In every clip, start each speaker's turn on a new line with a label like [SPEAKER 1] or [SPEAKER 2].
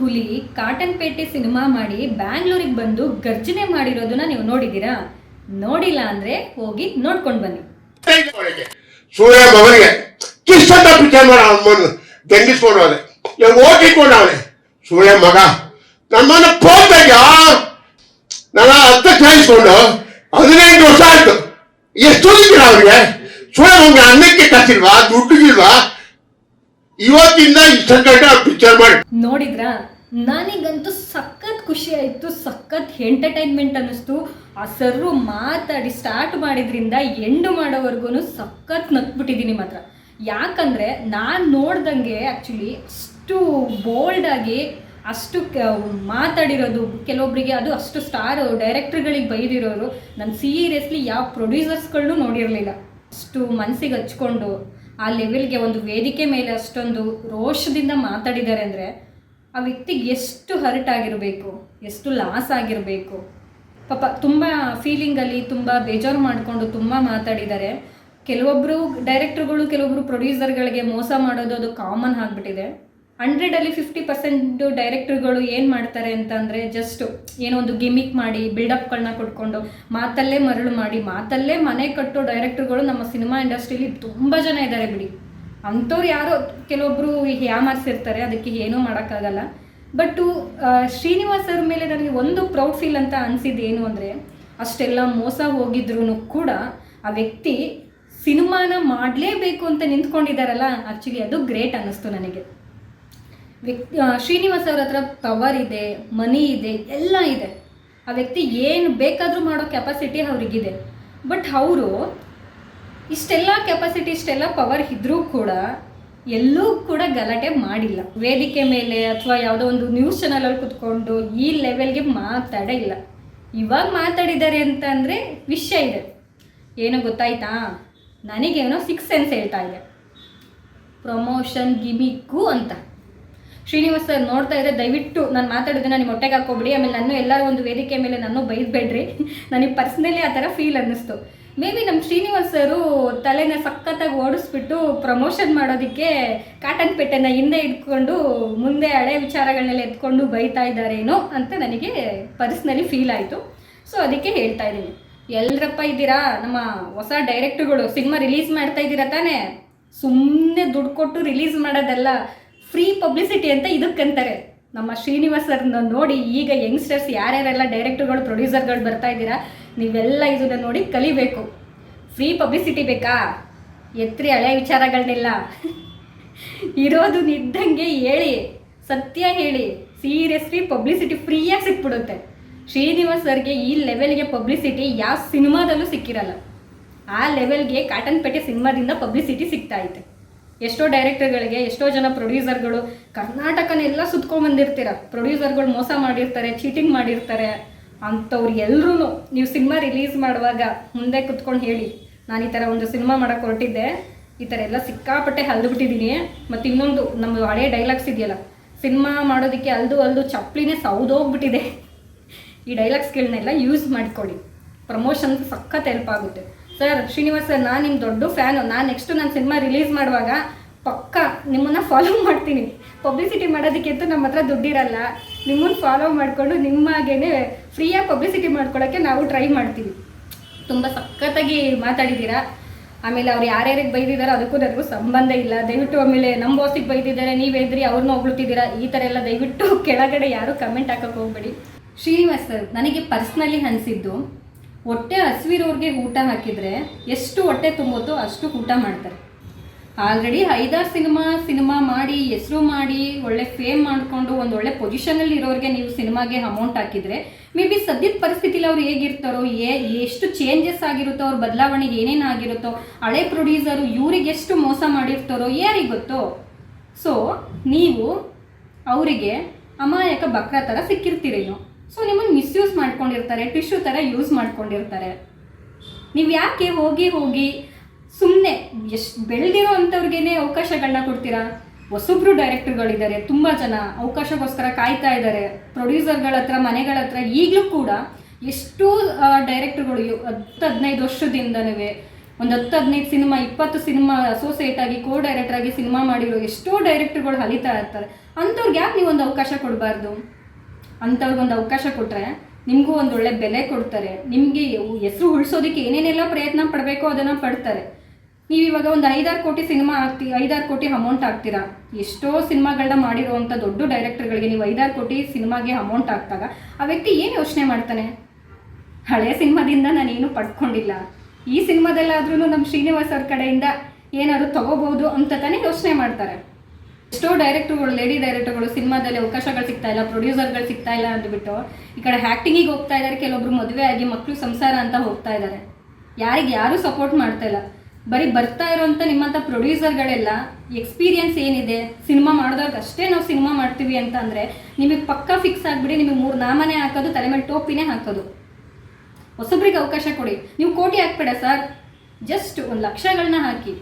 [SPEAKER 1] ಹುಲಿ ಕಾಟನ್ಪೇಟೆ ಸಿನಿಮಾ ಮಾಡಿ ಬ್ಯಾಂಗ್ಳೂರಿಗೆ ಬಂದು ಗರ್ಜನೆ ಮಾಡಿರೋದನ್ನ ನೀವು ನೋಡಿದ್ದೀರಾ? ನೋಡಿಲ್ಲ ಅಂದ್ರೆ ಹೋಗಿ ನೋಡ್ಕೊಂಡು ಬನ್ನಿ.
[SPEAKER 2] ಸೂರ್ಯ ಮಗನಿಗೆ ಕಿಷ್ಟಂತ ಪಿಕ್ಚರ್ ಮಾಡ ಅವನು ದಂಡಿಸ್ಕೊಂಡು ಹೋದೆ ಇವಾಗ ಓದಿಕೊಂಡು ಅವನೆ ಸೂರ್ಯ ಮಗ ನಮ್ಮನ್ನ ಪೋತಾಗ ನನ್ನ ಅರ್ಥ ಕೇಳಿಸ್ಕೊಂಡು 15 ವರ್ಷ ಆಯ್ತು. ಎಷ್ಟು ಓದಿದ್ದೀರ ಅವ್ರಿಗೆ? ಸೂರ್ಯ ಮಗ ಅನ್ನಕ್ಕೆ ಕಾಸಿಲ್ವಾ, ದುಡ್ಡಿಗಿಲ್ವಾ? ಇವತ್ತಿಂದ ಇಷ್ಟ ಪಿಕ್ಚರ್ ಮಾಡಿ
[SPEAKER 1] ನೋಡಿದ್ರಾ? ನನಗಂತೂ ಸಖತ್ ಖುಷಿ ಆಯಿತು, ಸಖತ್ ಎಂಟರ್ಟೈನ್ಮೆಂಟ್ ಅನ್ನಿಸ್ತು. ಆ ಸರ್ರು ಮಾತಾಡಿ ಸ್ಟಾರ್ಟ್ ಮಾಡಿದ್ರಿಂದ ಎಂಡು ಮಾಡೋವರೆಗೂ ಸಖತ್ ನಕ್ಬಿಟ್ಟಿದ್ದೀನಿ ಮಾತ್ರ. ಯಾಕಂದರೆ ನಾನು ನೋಡ್ದಂಗೆ ಆ್ಯಕ್ಚುಲಿ ಅಷ್ಟು ಬೋಲ್ಡಾಗಿ ಅಷ್ಟು ಮಾತಾಡಿರೋದು, ಕೆಲವೊಬ್ಬರಿಗೆ ಅದು ಅಷ್ಟು ಸ್ಟಾರ್ ಡೈರೆಕ್ಟರ್ಗಳಿಗೆ ಬೈದಿರೋರು ನಾನು ಸೀರಿಯಸ್ಲಿ ಯಾವ ಪ್ರೊಡ್ಯೂಸರ್ಸ್ಗಳನ್ನೂ ನೋಡಿರಲಿಲ್ಲ. ಅಷ್ಟು ಮನಸ್ಸಿಗೆ ಹಚ್ಕೊಂಡು ಆ ಲೆವೆಲ್ಗೆ ಒಂದು ವೇದಿಕೆ ಮೇಲೆ ಅಷ್ಟೊಂದು ರೋಷದಿಂದ ಮಾತಾಡಿದ್ದಾರೆ ಅಂದರೆ ಆ ವ್ಯಕ್ತಿಗೆ ಎಷ್ಟು ಹರ್ಟ್ ಆಗಿರಬೇಕು, ಎಷ್ಟು ಲಾಸ್ ಆಗಿರಬೇಕು. ಪಾಪ ತುಂಬ ಫೀಲಿಂಗಲ್ಲಿ ತುಂಬ ಬೇಜಾರು ಮಾಡಿಕೊಂಡು ತುಂಬ ಮಾತಾಡಿದ್ದಾರೆ. ಕೆಲವೊಬ್ಬರು ಡೈರೆಕ್ಟರ್ಗಳು ಕೆಲವೊಬ್ಬರು ಪ್ರೊಡ್ಯೂಸರ್ಗಳಿಗೆ ಮೋಸ ಮಾಡೋದು ಅದು ಕಾಮನ್ ಆಗಿಬಿಟ್ಟಿದೆ. 100ಅಲ್ಲಿ 50% ಡೈರೆಕ್ಟರ್ಗಳು ಏನು ಮಾಡ್ತಾರೆ ಅಂತಂದರೆ ಜಸ್ಟ್ ಏನೋ ಒಂದು ಗಿಮಿಕ್ ಮಾಡಿ ಬಿಲ್ಡಪ್ಗಳನ್ನ ಕೊಟ್ಕೊಂಡು ಮಾತಲ್ಲೇ ಮರಳು ಮಾಡಿ ಮಾತಲ್ಲೇ ಮನೆ ಕಟ್ಟೋ ಡೈರೆಕ್ಟರ್ಗಳು ನಮ್ಮ ಸಿನಿಮಾ ಇಂಡಸ್ಟ್ರೀಲಿ ತುಂಬ ಜನ ಇದ್ದಾರೆ ಬಿಡಿ. ಅಂಥವ್ರು ಯಾರೋ ಕೆಲವೊಬ್ಬರು ಯಾಮಾರಿಸಿರ್ತಾರೆ, ಅದಕ್ಕೆ ಏನೂ ಮಾಡೋಕ್ಕಾಗಲ್ಲ. ಬಟ್ಟು ಶ್ರೀನಿವಾಸ್ ಅವ್ರ ಮೇಲೆ ನನಗೆ ಒಂದು ಪ್ರೌಡ್ ಫೀಲ್ ಅಂತ ಅನಿಸಿದ್ದು ಏನು ಅಂದರೆ, ಅಷ್ಟೆಲ್ಲ ಮೋಸ ಹೋಗಿದ್ರೂ ಕೂಡ ಆ ವ್ಯಕ್ತಿ ಸಿನಿಮಾನ ಮಾಡಲೇಬೇಕು ಅಂತ ನಿಂತ್ಕೊಂಡಿದ್ದಾರಲ್ಲ, ಆ್ಯಕ್ಚುಲಿ ಅದು ಗ್ರೇಟ್ ಅನ್ನಿಸ್ತು ನನಗೆ. ಶ್ರೀನಿವಾಸ್ ಅವ್ರ ಹತ್ರ ಪವರ್ ಇದೆ, ಮನಿ ಇದೆ, ಎಲ್ಲ ಇದೆ. ಆ ವ್ಯಕ್ತಿ ಏನು ಬೇಕಾದರೂ ಮಾಡೋ ಕೆಪಾಸಿಟಿ ಅವ್ರಿಗಿದೆ. ಬಟ್ ಅವರು ಇಷ್ಟೆಲ್ಲ ಕೆಪಾಸಿಟಿ ಇಷ್ಟೆಲ್ಲ ಪವರ್ ಇದ್ದರೂ ಕೂಡ ಎಲ್ಲೂ ಕೂಡ ಗಲಾಟೆ ಮಾಡಿಲ್ಲ. ವೇದಿಕೆ ಮೇಲೆ ಅಥವಾ ಯಾವುದೋ ಒಂದು ನ್ಯೂಸ್ ಚಾನಲಲ್ಲಿ ಕೂತ್ಕೊಂಡು ಈ ಲೆವೆಲ್ಗೆ ಮಾತಾಡೇ ಇಲ್ಲ. ಇವಾಗ ಮಾತಾಡಿದ್ದಾರೆ ಅಂತ ಅಂದರೆ ವಿಷಯ ಇದೆ. ಏನೋ ಗೊತ್ತಾಯ್ತಾ, ನನಗೇನೋ 6 ಸೆನ್ಸ್ ಹೇಳ್ತಾ ಇದೆ, ಪ್ರಮೋಷನ್ ಗಿಮಿಕ್ಕು ಅಂತ. ಶ್ರೀನಿವಾಸ್ ಸರ್ ನೋಡ್ತಾ ಇದ್ದರೆ ದಯವಿಟ್ಟು ನಾನು ಮಾತಾಡೋದನ್ನ ನಿಮ್ಮ ಹೊಟ್ಟೆಗೆ ಹಾಕೋಬಿಡಿ. ಆಮೇಲೆ ನಾನು ಎಲ್ಲರೂ ಒಂದು ವೇದಿಕೆ ಮೇಲೆ ನಾನು ಬೈದ್ಬೇಡ್ರಿ. ನನಗೆ ಪರ್ಸ್ನಲಿ ಆ ಥರ ಫೀಲ್ ಅನ್ನಿಸ್ತು. ಮೇ ಬಿ ನಮ್ಮ ಶ್ರೀನಿವಾಸ್ ಸರು ತಲೆನ ಸಖತ್ತಾಗಿ ಓಡಿಸ್ಬಿಟ್ಟು ಪ್ರಮೋಷನ್ ಮಾಡೋದಕ್ಕೆ ಕಾಟನ್ಪೇಟೆನ ಹಿಂದೆ ಇಟ್ಕೊಂಡು ಮುಂದೆ ಹಳೆ ವಿಚಾರಗಳನ್ನೆಲ್ಲ ಎತ್ಕೊಂಡು ಬೈತಾ ಇದ್ದಾರೇನೋ ಅಂತ ನನಗೆ ಪರ್ಸ್ನಲಿ ಫೀಲ್ ಆಯಿತು. ಸೊ ಅದಕ್ಕೆ ಹೇಳ್ತಾ ಇದ್ದೀನಿ, ಎಲ್ಲರಪ್ಪ ಇದ್ದೀರಾ ನಮ್ಮ ಹೊಸ ಡೈರೆಕ್ಟ್ರುಗಳು, ಸಿನಿಮಾ ರಿಲೀಸ್ ಮಾಡ್ತಾ ಇದ್ದೀರಾ ತಾನೇ? ಸುಮ್ಮನೆ ದುಡ್ಡು ಕೊಟ್ಟು ರಿಲೀಸ್ ಮಾಡೋದಲ್ಲ, ಫ್ರೀ ಪಬ್ಲಿಸಿಟಿ ಅಂತ ಇದಕ್ಕಂತಾರೆ. ನಮ್ಮ ಶ್ರೀನಿವಾಸ್ ಸರ್ನ ನೋಡಿ ಈಗ ಯಂಗ್ಸ್ಟರ್ಸ್ ಯಾರ್ಯಾರೆಲ್ಲ ಡೈರೆಕ್ಟರ್ಗಳು ಪ್ರೊಡ್ಯೂಸರ್ಗಳು ಬರ್ತಾ ಇದ್ದೀರಾ, ನೀವೆಲ್ಲ ಇದನ್ನು ನೋಡಿ ಕಲಿಬೇಕು. ಫ್ರೀ ಪಬ್ಲಿಸಿಟಿ ಬೇಕಾ? ಎತ್ರಿ ಹಳೆ ವಿಚಾರಗಳನ್ನೆಲ್ಲ ಇರೋದು ನಿದ್ದಂಗೆ ಹೇಳಿ, ಸತ್ಯ ಹೇಳಿ. ಸೀರಿಯಸ್ಲಿ ಪಬ್ಲಿಸಿಟಿ ಫ್ರೀಯಾಗಿ ಸಿಕ್ಬಿಡುತ್ತೆ. ಶ್ರೀನಿವಾಸ್ ಸರ್ಗೆ ಈ ಲೆವೆಲ್ಗೆ ಪಬ್ಲಿಸಿಟಿ ಯಾವ ಸಿನಿಮಾದಲ್ಲೂ ಸಿಕ್ಕಿರಲ್ಲ. ಆ ಲೆವೆಲ್ಗೆ ಕಾಟನ್ಪೇಟೆ ಸಿನಿಮಾದಿಂದ ಪಬ್ಲಿಸಿಟಿ ಸಿಗ್ತಾ ಐತೆ. ಎಷ್ಟೋ ಡೈರೆಕ್ಟರ್ಗಳಿಗೆ, ಎಷ್ಟೋ ಜನ ಪ್ರೊಡ್ಯೂಸರ್ಗಳು ಕರ್ನಾಟಕನೆಲ್ಲ ಸುತ್ಕೊಂಡ್ಬಂದಿರ್ತೀರ. ಪ್ರೊಡ್ಯೂಸರ್ಗಳು ಮೋಸ ಮಾಡಿರ್ತಾರೆ, ಚೀಟಿಂಗ್ ಮಾಡಿರ್ತಾರೆ. ಅಂಥವ್ರು ಎಲ್ಲರೂ ನೀವು ಸಿನಿಮಾ ರಿಲೀಸ್ ಮಾಡುವಾಗ ಮುಂದೆ ಕುತ್ಕೊಂಡು ಹೇಳಿ, ನಾನು ಈ ಥರ ಒಂದು ಸಿನಿಮಾ ಮಾಡೋಕ್ಕೆ ಹೊರಟಿದ್ದೆ, ಈ ಥರ ಎಲ್ಲ ಸಿಕ್ಕಾಪಟ್ಟೆ ಹಲ್ದುಬಿಟ್ಟಿದ್ದೀನಿ. ಮತ್ತು ಇನ್ನೊಂದು ನಮ್ಮ ಹಳೆ ಡೈಲಾಗ್ಸ್ ಇದೆಯಲ್ಲ, ಸಿನಿಮಾ ಮಾಡೋದಕ್ಕೆ ಅಲ್ದು ಚಪ್ಪಲಿನೇ ಸೌದೋಗ್ಬಿಟ್ಟಿದೆ. ಈ ಡೈಲಾಗ್ಸ್ಗಳನ್ನೆಲ್ಲ ಯೂಸ್ ಮಾಡಿಕೊಡಿ, ಪ್ರಮೋಷನ್ ಸಖತ್ ಹೆಲ್ಪ್ ಆಗುತ್ತೆ. ಸರ್ ಶ್ರೀನಿವಾಸ್ ಸರ್, ನಾನು ನಿಮ್ಮ ದೊಡ್ಡ ಫ್ಯಾನು. ನಾನು ನೆಕ್ಸ್ಟು ನಾನು ಸಿನಿಮಾ ರಿಲೀಸ್ ಮಾಡುವಾಗ ಪಕ್ಕ ನಿಮ್ಮನ್ನು ಫಾಲೋ ಮಾಡ್ತೀನಿ. ಪಬ್ಲಿಸಿಟಿ ಮಾಡೋದಕ್ಕೆ ಅಂತೂ ನಮ್ಮ ಹತ್ರ ದುಡ್ಡಿರಲ್ಲ, ನಿಮ್ಮನ್ನು ಫಾಲೋ ಮಾಡಿಕೊಂಡು ನಿಮ್ಮಾಗೇ ಫ್ರೀಯಾಗಿ ಪಬ್ಲಿಸಿಟಿ ಮಾಡ್ಕೊಳ್ಳೋಕ್ಕೆ ನಾವು ಟ್ರೈ ಮಾಡ್ತೀವಿ. ತುಂಬ ಸಖತ್ತಾಗಿ ಮಾತಾಡಿದ್ದೀರಾ. ಆಮೇಲೆ ಅವ್ರು ಯಾರ್ಯಾರಿಗೆ ಬೈದಿದ್ದಾರೋ ಅದಕ್ಕೂ ನನಗೂ ಸಂಬಂಧ ಇಲ್ಲ. ದಯವಿಟ್ಟು ಆಮೇಲೆ ನಮ್ಮ ಬಾಸಿಗೆ ಬೈದಿದ್ದಾರೆ, ನೀವೇದ್ರಿ ಅವ್ರನ್ನ ಹೊಗಳ್ತಿದ್ದೀರಾ, ಈ ಥರ ಎಲ್ಲ ದಯವಿಟ್ಟು ಕೆಳಗಡೆ ಯಾರೂ ಕಮೆಂಟ್ ಹಾಕೋಕ್ಕೆ ಹೋಗ್ಬೇಡಿ. ಶ್ರೀನಿವಾಸ್ ಸರ್ ನನಗೆ ಪರ್ಸ್ನಲಿ ಅನಿಸಿದ್ದು, ಹೊಟ್ಟೆ ಹಸಿವಿರೋರಿಗೆ ಊಟ ಹಾಕಿದರೆ ಎಷ್ಟು ಹೊಟ್ಟೆ ತುಂಬುತ್ತೋ ಅಷ್ಟು ಊಟ ಮಾಡ್ತಾರೆ. ಆಲ್ರೆಡಿ 5-6 ಸಿನಿಮಾ ಮಾಡಿ ಹೆಸರು ಮಾಡಿ ಒಳ್ಳೆ ಫೇಮ್ ಮಾಡಿಕೊಂಡು ಒಂದು ಒಳ್ಳೆ ಪೊಸಿಷನಲ್ಲಿ ಇರೋರಿಗೆ ನೀವು ಸಿನಿಮಾಗೆ ಅಮೌಂಟ್ ಹಾಕಿದರೆ ಮೇ ಬಿ ಸದ್ಯದ ಪರಿಸ್ಥಿತಿಲಿ ಅವ್ರು ಹೇಗಿರ್ತಾರೋ, ಎಷ್ಟು ಚೇಂಜಸ್ ಆಗಿರುತ್ತೋ, ಅವ್ರ ಬದಲಾವಣೆ ಏನೇನು ಆಗಿರುತ್ತೋ, ಹಳೆ ಪ್ರೊಡ್ಯೂಸರು ಇವ್ರಿಗೆ ಎಷ್ಟು ಮೋಸ ಮಾಡಿರ್ತಾರೋ ಯಾರಿಗೆ ಗೊತ್ತೋ. ಸೊ ನೀವು ಅವರಿಗೆ ಅಮಾಯಕ ಬಕ್ರ ಥರ ಸಿಕ್ಕಿರ್ತೀರೇನೋ. ಸೊ ನಿಮ್ಮನ್ನು ಮಿಸ್ಯೂಸ್ ಮಾಡ್ಕೊಂಡಿರ್ತಾರೆ, ಟಿಶ್ಯೂ ಥರ ಯೂಸ್ ಮಾಡ್ಕೊಂಡಿರ್ತಾರೆ. ನೀವು ಯಾಕೆ ಹೋಗಿ ಸುಮ್ಮನೆ ಎಷ್ಟು ಬೆಳೆದಿರೋ ಅಂಥವ್ರಿಗೇನೆ ಅವಕಾಶಗಳನ್ನ ಕೊಡ್ತೀರಾ? ಹೊಸಬ್ರು ಡೈರೆಕ್ಟರ್ಗಳಿದ್ದಾರೆ, ತುಂಬ ಜನ ಅವಕಾಶಕ್ಕೋಸ್ಕರ ಕಾಯ್ತಾ ಇದ್ದಾರೆ. ಪ್ರೊಡ್ಯೂಸರ್ಗಳ ಹತ್ರ, ಮನೆಗಳ ಹತ್ರ ಈಗಲೂ ಕೂಡ ಎಷ್ಟು ಡೈರೆಕ್ಟರ್ಗಳು 10-15 ವರ್ಷದಿಂದನೂ ಒಂದು 10-15 ಸಿನಿಮಾ 20 ಸಿನಿಮಾ ಅಸೋಸಿಯೇಟ್ ಆಗಿ ಡೈರೆಕ್ಟರ್ ಆಗಿ ಸಿನಿಮಾ ಮಾಡಿರೋ ಎಷ್ಟೋ ಡೈರೆಕ್ಟರ್ಗಳು ಹಲಿತಾ ಇರ್ತಾರೆ. ಅಂಥವ್ರಿಗೆ ಯಾಕೆ ನೀವು ಒಂದು ಅವಕಾಶ ಕೊಡಬಾರ್ದು? ಅಂಥವ್ರಿಗೊಂದು ಅವಕಾಶ ಕೊಟ್ಟರೆ ನಿಮಗೂ ಒಂದು ಒಳ್ಳೆ ಬೆಲೆ ಕೊಡ್ತಾರೆ. ನಿಮಗೆ ಹೆಸರು ಉಳಿಸೋದಕ್ಕೆ ಏನೇನೆಲ್ಲ ಪ್ರಯತ್ನ ಪಡಬೇಕೋ ಅದನ್ನು ಪಡ್ತಾರೆ. ನೀವು ಇವಾಗ ಒಂದು 5-6 ಕೋಟಿ ಸಿನಿಮಾ 5-6 ಕೋಟಿ ಅಮೌಂಟ್ ಹಾಕ್ತೀರಾ. ಎಷ್ಟೋ ಸಿನಿಮಾಗಳನ್ನ ಮಾಡಿರುವಂಥ ದೊಡ್ಡ ಡೈರೆಕ್ಟರ್ಗಳಿಗೆ ನೀವು 5-6 ಕೋಟಿ ಸಿನಿಮಾಗೆ ಅಮೌಂಟ್ ಹಾಕ್ದಾಗ ಆ ವ್ಯಕ್ತಿ ಏನು ಯೋಚನೆ ಮಾಡ್ತಾನೆ? ಹಳೆ ಸಿನಿಮಾದಿಂದ ನಾನೇನು ಪಡ್ಕೊಂಡಿಲ್ಲ, ಈ ಸಿನಿಮಾದಲ್ಲಾದ್ರೂ ನಮ್ಮ ಶ್ರೀನಿವಾಸ್ ಅವ್ರ ಕಡೆಯಿಂದ ಏನಾದ್ರು ತಗೋಬಹುದು ಅಂತ ತಾನೇ ಯೋಚನೆ ಮಾಡ್ತಾರೆ. ಎಷ್ಟೋ ಡೈರೆಕ್ಟರ್ಗಳು, ಲೇಡಿ ಡೈರೆಕ್ಟರ್ಗಳು ಸಿನಿಮಾದಲ್ಲಿ ಅವಕಾಶಗಳು ಸಿಗ್ತಾ ಇಲ್ಲ, ಪ್ರೊಡ್ಯೂಸರ್ಗಳು ಸಿಗ್ತಾ ಇಲ್ಲ ಅಂದ್ಬಿಟ್ಟು ಈ ಕಡೆ ಆ್ಯಕ್ಟಿಂಗಿಗೆ ಹೋಗ್ತಾ ಇದ್ದಾರೆ. ಕೆಲವೊಬ್ರು ಮದುವೆ ಆಗಿ ಮಕ್ಕಳು ಸಂಸಾರ ಅಂತ ಹೋಗ್ತಾ ಇದ್ದಾರೆ. ಯಾರೂ ಸಪೋರ್ಟ್ ಮಾಡ್ತಾ ಇಲ್ಲ. ಬರೀ ಬರ್ತಾ ಇರೋಂಥ ನಿಮ್ಮಂಥ ಪ್ರೊಡ್ಯೂಸರ್ಗಳೆಲ್ಲ ಎಕ್ಸ್ಪೀರಿಯನ್ಸ್ ಏನಿದೆ ಸಿನಿಮಾ ಮಾಡಿದವ್ರಿಗೆ ಅಷ್ಟೇ ನಾವು ಸಿನಿಮಾ ಮಾಡ್ತೀವಿ ಅಂತ ಅಂದರೆ ನಿಮಗೆ ಪಕ್ಕಾ ಫಿಕ್ಸ್ ಆಗಿಬಿಡಿ. ನಿಮಗೆ 3 ನಾಮನೇ ಹಾಕೋದು, ತಲೆ ಮೇಲೆ ಟೋಪಿನೇ ಹಾಕೋದು. ಹೊಸಬ್ರಿಗೆ ಅವಕಾಶ ಕೊಡಿ. ನೀವು ಕೋಟಿ ಹಾಕ್ಬೇಡ ಸರ್, ಜಸ್ಟ್ 1 ಲಕ್ಷಗಳನ್ನ ಹಾಕಿ.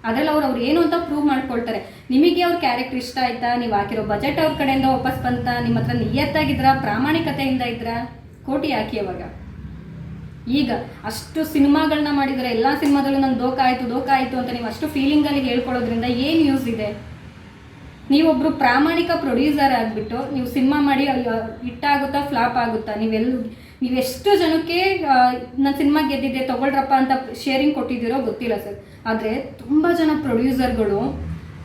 [SPEAKER 1] ಅದರಲ್ಲಿ ಅವ್ರು ಏನು ಅಂತ ಪ್ರೂವ್ ಮಾಡ್ಕೊಳ್ತಾರೆ. ನಿಮಗೆ ಅವ್ರ ಕ್ಯಾರೆಕ್ಟರ್ ಇಷ್ಟ ಆಯ್ತಾ, ನೀವು ಹಾಕಿರೋ ಬಜೆಟ್ ಅವ್ರ ಕಡೆಯಿಂದ ವಾಪಸ್ ಬಂತ, ನಿಮ್ಮ ಹತ್ರ ನಿಯತ್ತಾಗಿದ್ರ, ಪ್ರಾಮಾಣಿಕತೆಯಿಂದ ಇದ್ರ, ಕೋಟಿ ಹಾಕಿ. ಅವಾಗ ಈಗ ಅಷ್ಟು ಸಿನಿಮಾಗಳನ್ನ ಮಾಡಿದರೆ ಎಲ್ಲ ಸಿನಿಮಾದಲ್ಲೂ ನಂಗೆ ದೋಖ ಆಯಿತು ಅಂತ ನೀವು ಅಷ್ಟು ಫೀಲಿಂಗಲ್ಲಿ ಹೇಳ್ಕೊಳ್ಳೋದ್ರಿಂದ ಏನು ಯೂಸ್ ಇದೆ? ನೀವೊಬ್ಬರು ಪ್ರಾಮಾಣಿಕ ಪ್ರೊಡ್ಯೂಸರ್ ಆಗಿಬಿಟ್ಟು ನೀವು ಸಿನಿಮಾ ಮಾಡಿ ಹಿಟ್ಟಾಗುತ್ತಾ ಫ್ಲಾಪ್ ಆಗುತ್ತಾ? ನೀವೆಷ್ಟು ಜನಕ್ಕೆ ನನ್ನ ಸಿನಿಮಾ ಗೆದ್ದಿದೆ ತೊಗೊಳ್ರಪ್ಪ ಅಂತ ಶೇರಿಂಗ್ ಕೊಟ್ಟಿದ್ದೀರೋ ಗೊತ್ತಿಲ್ಲ ಸರ್. ಆದರೆ ತುಂಬ ಜನ ಪ್ರೊಡ್ಯೂಸರ್ಗಳು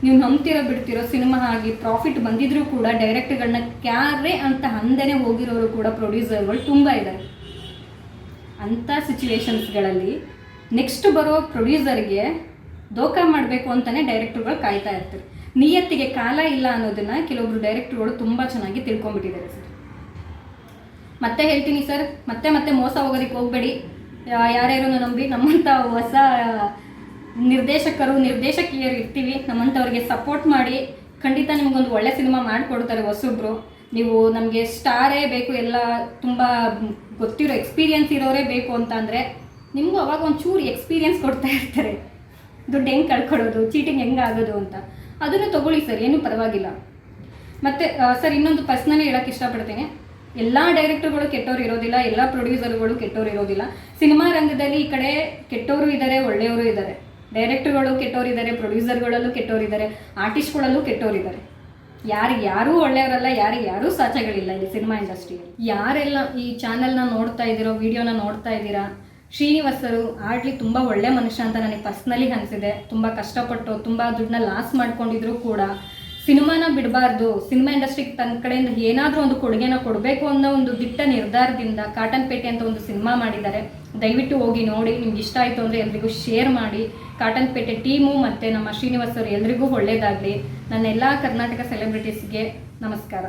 [SPEAKER 1] ನೀವು ನಂಬ್ತಿರೋ ಬಿಡ್ತಿರೋ ಸಿನಿಮಾ ಆಗಿ ಪ್ರಾಫಿಟ್ ಬಂದಿದ್ರೂ ಕೂಡ ಡೈರೆಕ್ಟರ್ಗಳನ್ನ ಕ್ಯಾರೆ ಅಂತ ಅಂದೇನೆ ಹೋಗಿರೋರು ಕೂಡ ಪ್ರೊಡ್ಯೂಸರ್ಗಳು ತುಂಬ ಇದ್ದಾರೆ. ಅಂಥ ಸಿಚುವೇಶನ್ಸ್ಗಳಲ್ಲಿ ನೆಕ್ಸ್ಟ್ ಬರೋ ಪ್ರೊಡ್ಯೂಸರ್ಗೆ ದೋಖ ಮಾಡಬೇಕು ಅಂತಲೇ ಡೈರೆಕ್ಟರ್ಗಳು ಕಾಯ್ತಾ ಇರ್ತಾರೆ. ನಿಯತ್ತಿಗೆ ಕಾಲ ಇಲ್ಲ ಅನ್ನೋದನ್ನು ಕೆಲವೊಬ್ರು ಡೈರೆಕ್ಟರ್ಗಳು ತುಂಬ ಚೆನ್ನಾಗಿ ತಿಳ್ಕೊಂಡ್ಬಿಟ್ಟಿದ್ದಾರೆ ಸರ್. ಮತ್ತೆ ಹೇಳ್ತೀನಿ ಸರ್, ಮತ್ತೆ ಮೋಸ ಹೋಗೋದಕ್ಕೆ ಹೋಗಬೇಡಿ. ಯಾರ್ಯಾರು ನಂಬಿ ನಮ್ಮಂಥ ಹೊಸ ನಿರ್ದೇಶಕಿಯರು ಇರ್ತೀವಿ, ನಮ್ಮಂಥವ್ರಿಗೆ ಸಪೋರ್ಟ್ ಮಾಡಿ. ಖಂಡಿತ ನಿಮ್ಗೊಂದು ಒಳ್ಳೆ ಸಿನಿಮಾ ಮಾಡಿಕೊಡ್ತಾರೆ ಹೊಸಬ್ರು. ನೀವು ನಮಗೆ ಸ್ಟಾರೇ ಬೇಕು, ಎಲ್ಲ ತುಂಬ ಗೊತ್ತಿರೋ ಎಕ್ಸ್ಪೀರಿಯನ್ಸ್ ಇರೋರೇ ಬೇಕು ಅಂತ ಅಂದರೆ ನಿಮಗೂ ಅವಾಗ ಒಂಚೂರು ಎಕ್ಸ್ಪೀರಿಯನ್ಸ್ ಕೊಡ್ತಾ ಇರ್ತಾರೆ. ದುಡ್ಡು ಹೆಂಗೆ ಕಳ್ಕೊಳ್ಳೋದು, ಚೀಟಿಂಗ್ ಹೆಂಗೆ ಆಗೋದು ಅಂತ ಅದನ್ನು ತೊಗೊಳ್ಳಿ ಸರ್, ಏನೂ ಪರವಾಗಿಲ್ಲ. ಮತ್ತು ಸರ್ ಇನ್ನೊಂದು ಪರ್ಸ್ನಲಿ ಹೇಳೋಕ್ಕೆ ಇಷ್ಟಪಡ್ತೀನಿ. ಎಲ್ಲ ಡೈರೆಕ್ಟರ್ಗಳು ಕೆಟ್ಟವ್ರು ಇರೋದಿಲ್ಲ, ಎಲ್ಲ ಪ್ರೊಡ್ಯೂಸರ್ಗಳು ಕೆಟ್ಟವ್ರು ಇರೋದಿಲ್ಲ. ಸಿನಿಮಾ ರಂಗದಲ್ಲಿ ಈ ಕಡೆ ಕೆಟ್ಟವರು ಇದ್ದಾರೆ, ಒಳ್ಳೆಯವರು ಇದ್ದಾರೆ. ಡೈರೆಕ್ಟರ್ಗಳು ಕೆಟ್ಟವರಿದ್ದಾರೆ, ಪ್ರೊಡ್ಯೂಸರ್ಗಳಲ್ಲೂ ಕೆಟ್ಟವರಿದ್ದಾರೆ, ಆರ್ಟಿಸ್ಟ್ಗಳಲ್ಲೂ ಕೆಟ್ಟವರಿದ್ದಾರೆ. ಯಾರೂ ಒಳ್ಳೆಯವರಲ್ಲ, ಯಾರೂ ಸಾಚಗಳಿಲ್ಲ ಇಲ್ಲಿ ಸಿನಿಮಾ ಇಂಡಸ್ಟ್ರಿಯಲ್ಲಿ. ಯಾರೆಲ್ಲ ಈ ಚಾನಲ್ನ ನೋಡ್ತಾ ಇದ್ದೀರೋ, ವಿಡಿಯೋನ ನೋಡ್ತಾ ಇದ್ದೀರಾ, ಶ್ರೀನಿವಾಸರು ಆಡ್ಲಿ ತುಂಬ ಒಳ್ಳೆ ಮನುಷ್ಯ ಅಂತ ನನಗೆ ಪರ್ಸ್ನಲಿ ಅನಿಸಿದೆ. ತುಂಬ ಕಷ್ಟಪಟ್ಟು ತುಂಬ ದುಡ್ಡನ್ನ ಲಾಸ್ ಮಾಡ್ಕೊಂಡಿದ್ರು ಕೂಡ ಸಿನಿಮಾನ ಬಿಡಬಾರ್ದು, ಸಿನಿಮಾ ಇಂಡಸ್ಟ್ರಿಗೆ ತನ್ನ ಕಡೆಯಿಂದ ಏನಾದರೂ ಒಂದು ಕೊಡುಗೆನ ಕೊಡಬೇಕು ಅನ್ನೋ ಒಂದು ದಿಟ್ಟ ನಿರ್ಧಾರದಿಂದ ಕಾಟನ್ ಪೇಟೆ ಅಂತ ಒಂದು ಸಿನಿಮಾ ಮಾಡಿದ್ದಾರೆ. ದಯವಿಟ್ಟು ಹೋಗಿ ನೋಡಿ. ನಿಮ್ಗೆ ಇಷ್ಟ ಆಯಿತು ಅಂದರೆ ಎಲ್ರಿಗೂ ಶೇರ್ ಮಾಡಿ. ಕಾಟನ್ ಪೇಟೆ ಟೀಮು ಮತ್ತು ನಮ್ಮ ಶ್ರೀನಿವಾಸರು ಎಲ್ರಿಗೂ ಒಳ್ಳೆಯದಾಗಲಿ. ನನ್ನ ಎಲ್ಲ ಕರ್ನಾಟಕ ಸೆಲೆಬ್ರಿಟೀಸ್ಗೆ ನಮಸ್ಕಾರ.